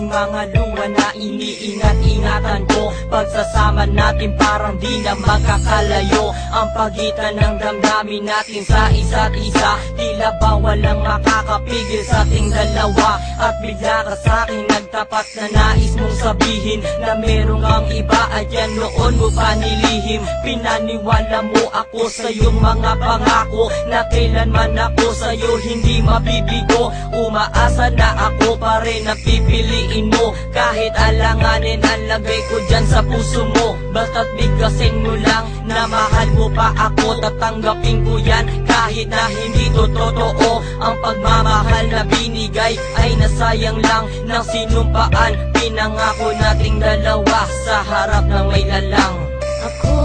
aking mga luha na iniingat-ingatan ko. Pagsasama natin parang di na magkakalayo ang pagitan ng damdamin natin sa isa't isa. Tila ba walang makakapigil sa ating dalawa. At bigla ka sa'kin nagtapat na nais mong sabihin na meron kang iba at yan noon mo pa nilihim. Pinaniwala mo ako sa iyong mga pangako na kailanman ako sa'yo hindi mabibigo. Umaasa na ako pa rin na pipiliin mo kahit alanganin ang lagay ko dyan sa puso mo. Basta't bigkasin mo lang na mahal mo pa ako, tatanggapin ko yan kahit na hindi to totoo. Ang pagmamahal na binigay ay nasayang lang ng sinumpaan. Pinangako nating dalawa sa harap ng may lalang. Ako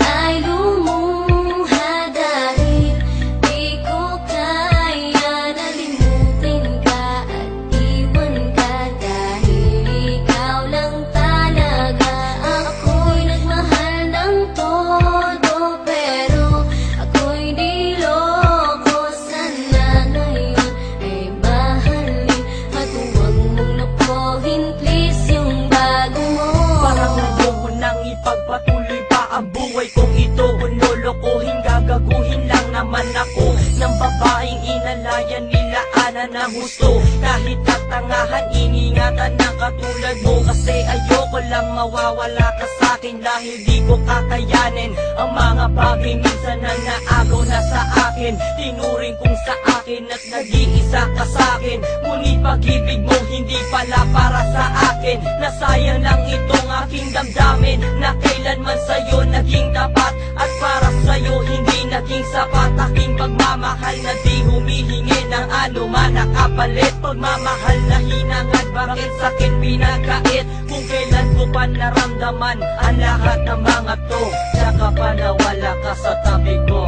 ay lumuha dahil di ko kaya nalimutin ka at iwan ka dahil ikaw lang talaga. Ako'y nagmahal ng todo pero ako'y di loko. Sana ngayon ay mahalin at huwag mong lokohin please yung bago mo. Parang ayoko nang ipagpatuloy pa ang buhay kong ito. Kung lolokohin, gagaguhin lang naman ako ng babaeng inalayan nila ana ng gusto. Kahit katangahan, iningatan ng katulad mo. Kasi ayoko lang mawawala ka sa'kin dahil di ko kakayanin ang mga bagay minsan na naagaw na sa akin. Tinuring kong sa akin at nag-iisa ka sa'kin. Ngunit pag-ibig mo hindi pala para sa akin. Nasayang lang itong aking damdamin na kailanman sa'yo naging tapat. At para sa'yo hindi naging sapat aking pagmamahal na di humihingi ng anuman na kapalit. Pagmamahal na hinangad, bakit sa'kin pinagkait? Kung kailan ko pa naramdaman ang lahat ng mga to, tsaka pa nawala ka sa tabi ko.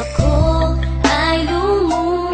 Ako ay lumuha